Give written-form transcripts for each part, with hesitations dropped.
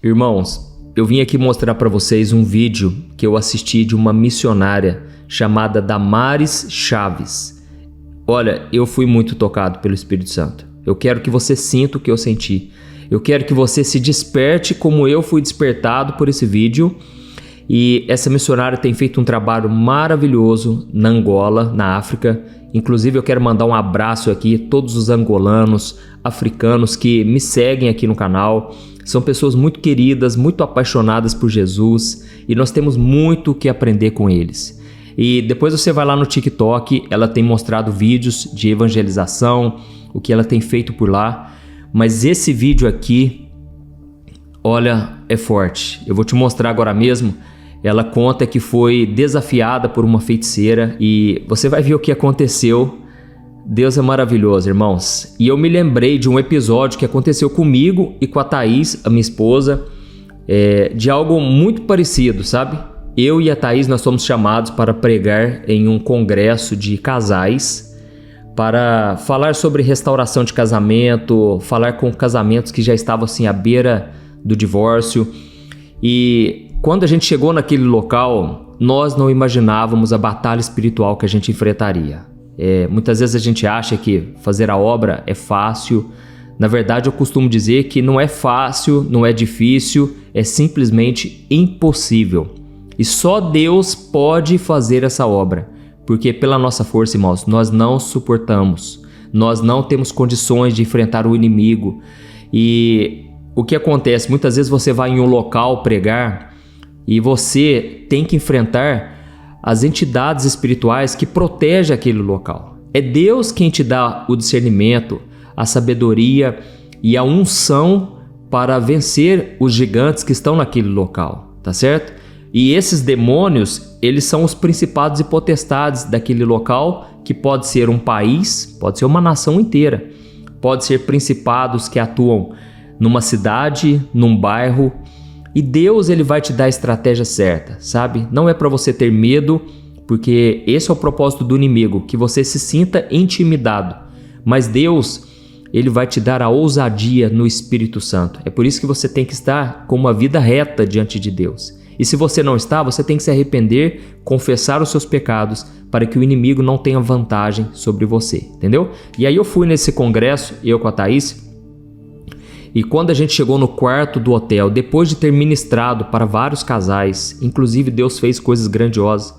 Irmãos, eu vim aqui mostrar para vocês um vídeo que eu assisti de uma missionária chamada Damares Chaves. Olha, eu fui muito tocado pelo Espírito Santo. Eu quero que você sinta o que eu senti. Eu quero que você se desperte como eu fui despertado por esse vídeo. E essa missionária tem feito um trabalho maravilhoso na Angola, na África. Inclusive eu quero mandar um abraço aqui a todos os angolanos, africanos que me seguem aqui no canal. São pessoas muito queridas, muito apaixonadas por Jesus e nós temos muito o que aprender com eles. E depois você vai lá no TikTok, ela tem mostrado vídeos de evangelização, o que ela tem feito por lá. Mas esse vídeo aqui, olha, é forte. Eu vou te mostrar agora mesmo. Ela conta que foi desafiada por uma feiticeira e você vai ver o que aconteceu. Deus é maravilhoso, irmãos. E eu me lembrei de um episódio que aconteceu comigo e com a Thaís, a minha esposa, de algo muito parecido, sabe? Eu e a Thaís, nós fomos chamados para pregar em um congresso de casais, para falar sobre restauração de casamento, falar com casamentos que já estavam assim à beira do divórcio. E quando a gente chegou naquele local, nós não imaginávamos a batalha espiritual que a gente enfrentaria. Muitas vezes a gente acha que fazer a obra é fácil. Na verdade, eu costumo dizer que não é fácil, não é difícil, é simplesmente impossível. E só Deus pode fazer essa obra, porque pela nossa força, irmãos, nós não suportamos, nós não temos condições de enfrentar o inimigo. E o que acontece? Muitas vezes você vai em um local pregar e você tem que enfrentar as entidades espirituais que protegem aquele local. É Deus quem te dá o discernimento, a sabedoria e a unção para vencer os gigantes que estão naquele local, tá certo? E esses demônios, eles são os principados e potestades daquele local, que pode ser um país, pode ser uma nação inteira, pode ser principados que atuam numa cidade, num bairro. E Deus, ele vai te dar a estratégia certa, sabe? Não é para você ter medo, porque esse é o propósito do inimigo, que você se sinta intimidado. Mas Deus, ele vai te dar a ousadia no Espírito Santo. É por isso que você tem que estar com uma vida reta diante de Deus. E se você não está, você tem que se arrepender, confessar os seus pecados, para que o inimigo não tenha vantagem sobre você, entendeu? E aí eu fui nesse congresso, eu com a Thaís. E quando a gente chegou no quarto do hotel, depois de ter ministrado para vários casais, inclusive Deus fez coisas grandiosas.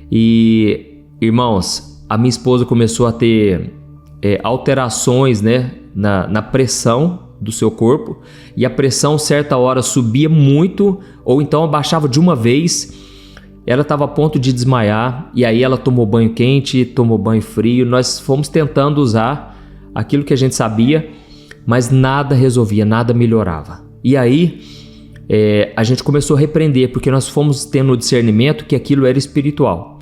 E, irmãos, a minha esposa começou a ter alterações, né, na pressão do seu corpo. E a pressão, certa hora, subia muito, ou então abaixava de uma vez. Ela estava a ponto de desmaiar, e aí ela tomou banho quente, tomou banho frio. Nós fomos tentando usar aquilo que a gente sabia, mas nada resolvia, nada melhorava. E aí a gente começou a repreender, porque nós fomos tendo o discernimento que aquilo era espiritual.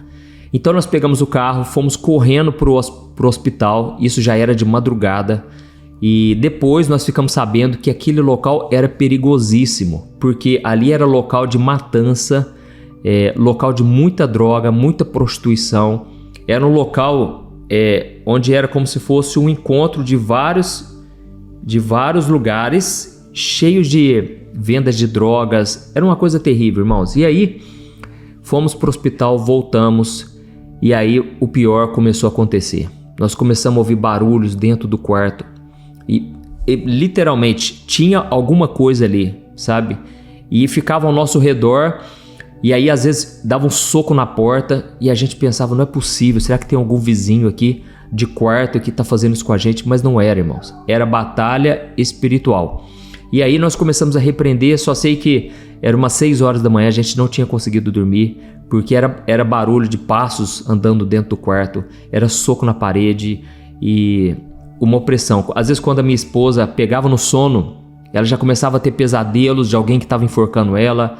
Então nós pegamos o carro, fomos correndo para o hospital, isso já era de madrugada, e depois nós ficamos sabendo que aquele local era perigosíssimo, porque ali era local de matança, local de muita droga, muita prostituição. Era um local onde era como se fosse um encontro de vários lugares cheios de vendas de drogas. Era uma coisa terrível, irmãos. E aí fomos para o hospital, voltamos, e aí o pior começou a acontecer. Nós começamos a ouvir barulhos dentro do quarto e literalmente tinha alguma coisa ali, sabe? E ficava ao nosso redor, e aí às vezes dava um soco na porta e a gente pensava, não é possível, será que tem algum vizinho aqui de quarto que está fazendo isso com a gente? Mas não era, irmãos. Era batalha espiritual. E aí nós começamos a repreender. Só sei que era umas 6 horas da manhã, a gente não tinha conseguido dormir, porque era barulho de passos andando dentro do quarto, era soco na parede e uma opressão. Às vezes quando a minha esposa pegava no sono, ela já começava a ter pesadelos de alguém que estava enforcando ela.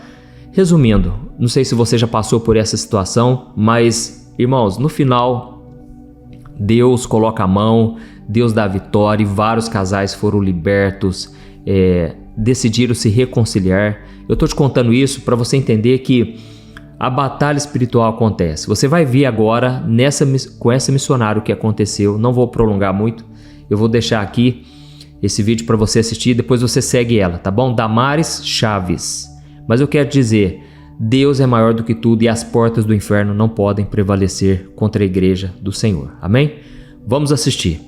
Resumindo, não sei se você já passou por essa situação, mas, irmãos, no final Deus coloca a mão, Deus dá a vitória, e vários casais foram libertos, decidiram se reconciliar. Eu estou te contando isso para você entender que a batalha espiritual acontece. Você vai ver agora com essa missionária o que aconteceu. Não vou prolongar muito, eu vou deixar aqui esse vídeo para você assistir, depois você segue ela, tá bom? Damares Chaves. Mas eu quero dizer, Deus é maior do que tudo e as portas do inferno não podem prevalecer contra a igreja do Senhor. Amém? Vamos assistir.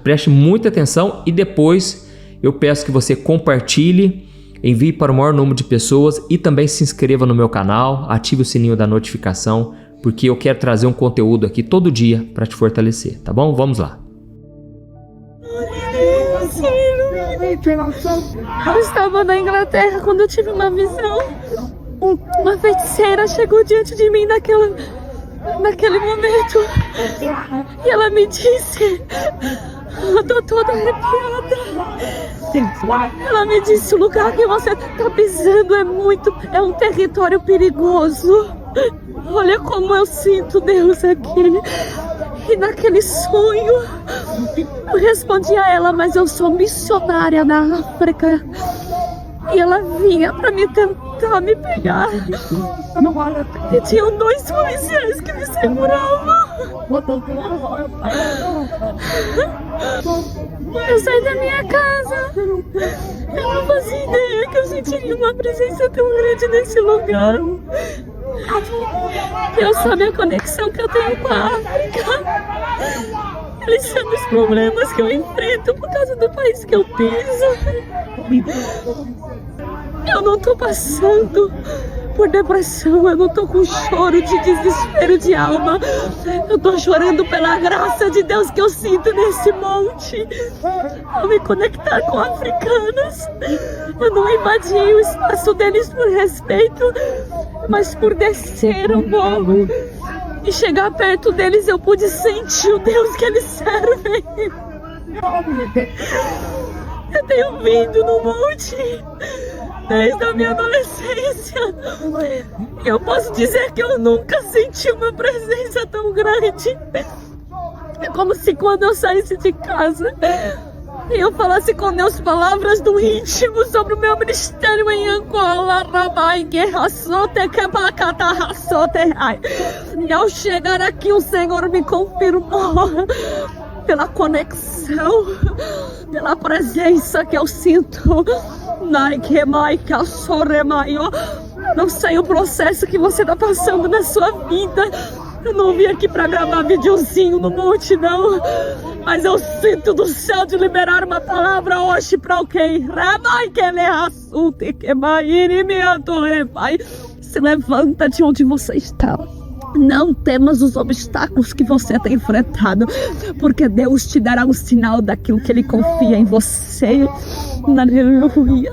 Preste muita atenção e depois eu peço que você compartilhe, envie para o maior número de pessoas e também se inscreva no meu canal, ative o sininho da notificação, porque eu quero trazer um conteúdo aqui todo dia para te fortalecer, tá bom? Vamos lá. Eu estava na Inglaterra quando eu tive uma visão. Uma feiticeira chegou diante de mim naquele momento. E ela me disse, eu tô toda arrepiada. Ela me disse, o lugar que você está pisando é um território perigoso. Olha como eu sinto Deus aqui. E naquele sonho, eu respondi a ela, mas eu sou missionária na África. E ela vinha para me tentar me pegar. E tinham 2 policiais que me seguravam. Eu saí da minha casa. Eu não fazia ideia que eu sentiria uma presença tão grande nesse lugar. Deus sabe a conexão que eu tenho com a África. Ele sabe os problemas que eu enfrento por causa do país que eu piso. Eu não tô passando por depressão, eu não tô com choro de desespero de alma. Eu tô chorando pela graça de Deus que eu sinto nesse monte. Ao me conectar com africanos, eu não invadi o espaço deles por respeito, mas por descer um morro e chegar perto deles, eu pude sentir o Deus que eles servem. Eu tenho vindo no monte desde a minha adolescência. Eu posso dizer que eu nunca senti uma presença tão grande. É como se quando eu saísse de casa e eu falasse com Deus palavras do íntimo sobre o meu ministério em Angola, e ao chegar aqui o Senhor me confirmou pela conexão, pela presença que eu sinto. Não sei o processo que você está passando na sua vida. Eu não vim aqui para gravar videozinho no monte, não. Mas eu sinto do céu de liberar uma palavra hoje para alguém. Se levanta de onde você está. Não temas os obstáculos que você tem enfrentado, porque Deus te dará um sinal daquilo que Ele confia em você. Aleluia.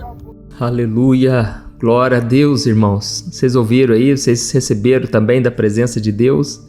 Aleluia. Glória a Deus, irmãos. Vocês ouviram aí? Vocês receberam também da presença de Deus?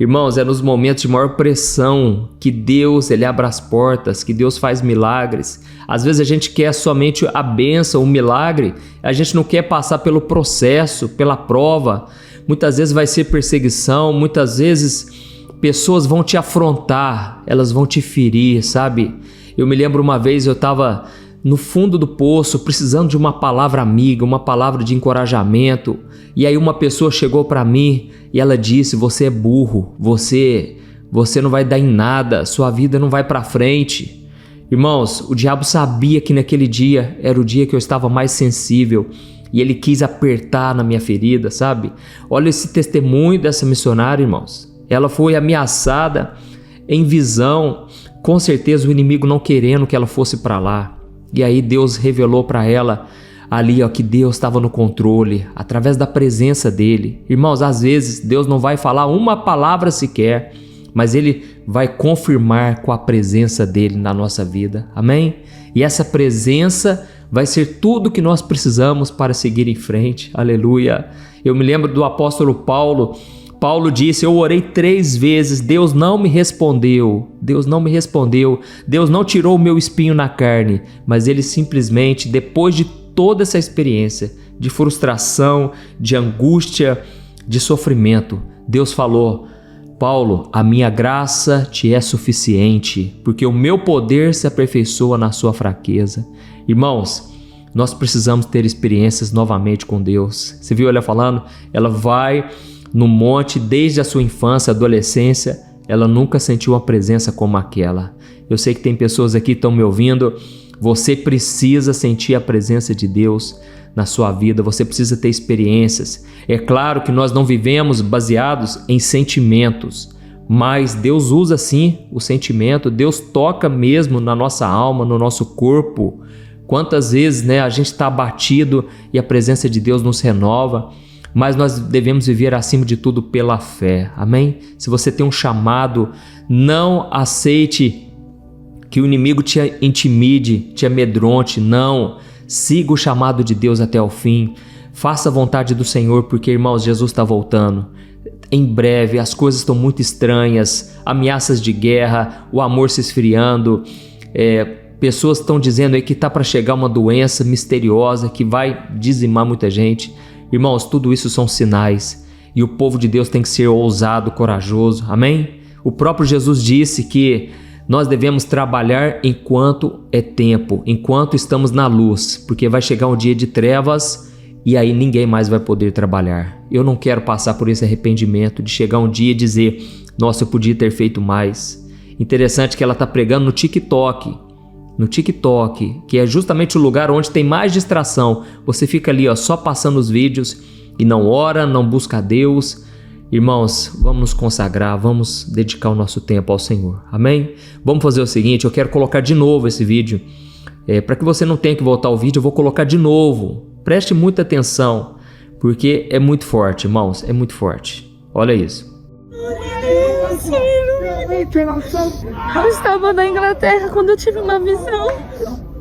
Irmãos, é nos momentos de maior pressão que Deus, Ele abre as portas, que Deus faz milagres. Às vezes a gente quer somente a bênção, o milagre. A gente não quer passar pelo processo, pela prova. Muitas vezes vai ser perseguição, muitas vezes pessoas vão te afrontar, elas vão te ferir, sabe? Eu me lembro uma vez eu estava no fundo do poço, precisando de uma palavra amiga, uma palavra de encorajamento. E aí uma pessoa chegou para mim e ela disse, você é burro, você não vai dar em nada, sua vida não vai para frente. Irmãos, o diabo sabia que naquele dia era o dia que eu estava mais sensível e ele quis apertar na minha ferida, sabe? Olha esse testemunho dessa missionária, irmãos. Ela foi ameaçada em visão, com certeza o inimigo não querendo que ela fosse para lá. E aí Deus revelou para ela ali, ó, que Deus estava no controle, através da presença dele. Irmãos, às vezes Deus não vai falar uma palavra sequer, mas Ele vai confirmar com a presença dele na nossa vida. Amém? E essa presença vai ser tudo que nós precisamos para seguir em frente. Aleluia! Eu me lembro do apóstolo Paulo. Paulo disse, eu orei 3 vezes, Deus não me respondeu, Deus não me respondeu, Deus não tirou o meu espinho na carne, mas Ele simplesmente, depois de toda essa experiência de frustração, de angústia, de sofrimento, Deus falou, Paulo, a minha graça te é suficiente, porque o meu poder se aperfeiçoa na sua fraqueza. Irmãos, nós precisamos ter experiências novamente com Deus. Você viu ela falando? Ela vai no monte desde a sua infância, adolescência, ela nunca sentiu uma presença como aquela. Eu sei que tem pessoas aqui que estão me ouvindo, Você precisa sentir a presença de Deus na sua vida, você precisa ter experiências. É claro que nós não vivemos baseados em sentimentos, mas Deus usa sim o sentimento, Deus toca mesmo na nossa alma, no nosso corpo. Quantas vezes, a gente está abatido e a presença de Deus nos renova, mas nós devemos viver acima de tudo pela fé, amém? Se você tem um chamado, não aceite que o inimigo te intimide, te amedronte, não. Siga o chamado de Deus até o fim. Faça a vontade do Senhor, porque, irmãos, Jesus está voltando. Em breve, as coisas estão muito estranhas, ameaças de guerra, o amor se esfriando. Pessoas estão dizendo aí que está para chegar uma doença misteriosa que vai dizimar muita gente. Irmãos, tudo isso são sinais. E o povo de Deus tem que ser ousado, corajoso. Amém? O próprio Jesus disse que nós devemos trabalhar enquanto é tempo, enquanto estamos na luz, porque vai chegar um dia de trevas e aí ninguém mais vai poder trabalhar. Eu não quero passar por esse arrependimento de chegar um dia e dizer, nossa, eu podia ter feito mais. Interessante que ela está pregando no TikTok, que é justamente o lugar onde tem mais distração. Você fica ali só passando os vídeos e não ora, não busca a Deus. Irmãos, vamos nos consagrar, vamos dedicar o nosso tempo ao Senhor, amém? Vamos fazer o seguinte, eu quero colocar de novo esse vídeo, para que você não tenha que voltar ao vídeo, eu vou colocar de novo, preste muita atenção, porque é muito forte, irmãos, é muito forte, olha isso. Eu estava na Inglaterra quando eu tive uma visão,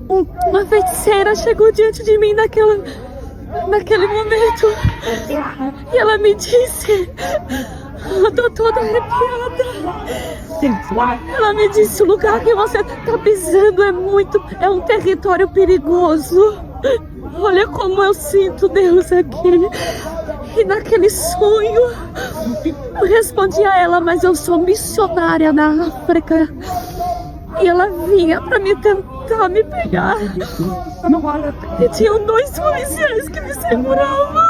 uma feiticeira chegou diante de mim naquele momento, e ela me disse, eu tô toda arrepiada, ela me disse, o lugar que você tá pisando é um território perigoso, olha como eu sinto Deus aqui. E naquele sonho eu respondi a ela, mas eu sou missionária na África. E ela vinha pra me tentar me pegar. E tinham 2 policiais que me seguravam.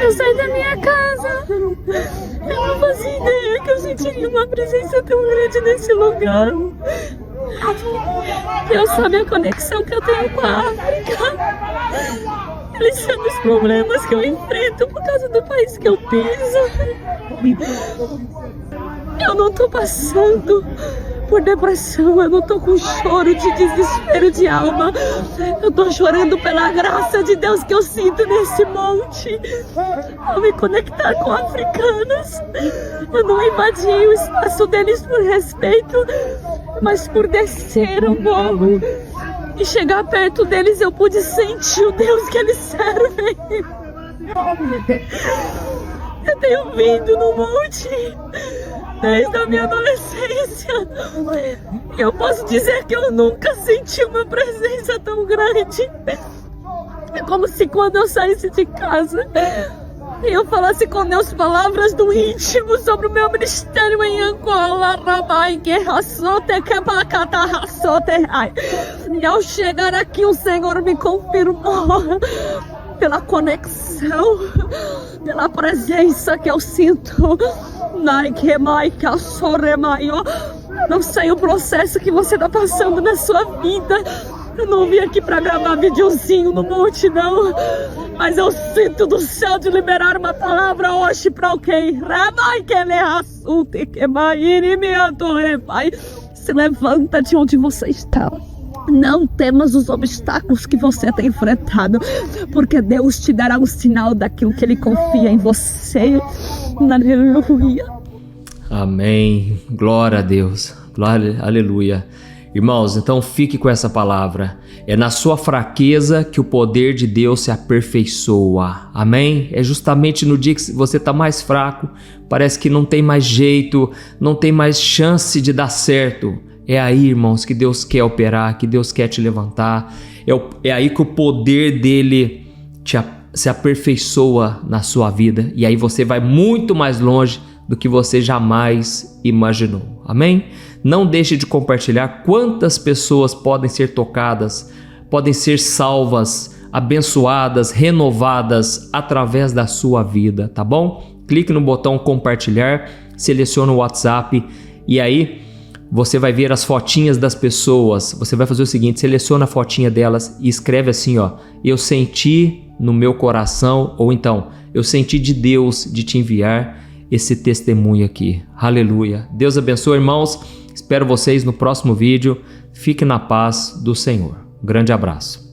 Eu saí da minha casa. Eu não fazia ideia que eu sentiria uma presença tão grande nesse lugar. Deus sabe a conexão que eu tenho com a África. Ele sabe os problemas que eu enfrento por causa do país que eu piso. Eu não tô passando por depressão, eu não tô com choro de desespero de alma. Eu tô chorando pela graça de Deus que eu sinto nesse monte. Ao me conectar com africanos, eu não invadi o espaço deles por respeito, mas por descer um morro e chegar perto deles, eu pude sentir o Deus que eles servem. Eu tenho vindo no monte desde a minha adolescência. Eu posso dizer que eu nunca senti uma presença tão grande. É como se quando eu saísse de casa e eu falasse com Deus palavras do íntimo sobre o meu ministério em Angola, Rabai, que raçote, que bacata, raçote. E ao chegar aqui, o Senhor me confirmou pela conexão, pela presença que eu sinto. Não sei o processo que você está passando na sua vida. Eu não vim aqui para gravar videozinho no monte, não. Mas eu sinto do céu de liberar uma palavra hoje para alguém. Se levanta de onde você está. Não temas os obstáculos que você tem enfrentado, porque Deus te dará um sinal daquilo que Ele confia em você. Aleluia. Amém. Glória a Deus. Glória, aleluia. Irmãos, então fique com essa palavra. É na sua fraqueza que o poder de Deus se aperfeiçoa. Amém? É justamente no dia que você está mais fraco, parece que não tem mais jeito, não tem mais chance de dar certo. É aí, irmãos, que Deus quer operar, que Deus quer te levantar. É aí que o poder dele se aperfeiçoa na sua vida. E aí você vai muito mais longe do que você jamais imaginou. Amém? Não deixe de compartilhar. Quantas pessoas podem ser tocadas, podem ser salvas, abençoadas, renovadas através da sua vida, tá bom? Clique no botão compartilhar, selecione o WhatsApp e aí você vai ver as fotinhas das pessoas. Você vai fazer o seguinte, seleciona a fotinha delas e escreve assim, ó: eu senti no meu coração, ou então, eu senti de Deus de te enviar esse testemunho aqui. Aleluia. Deus abençoe, irmãos. Espero vocês no próximo vídeo. Fique na paz do Senhor. Um grande abraço.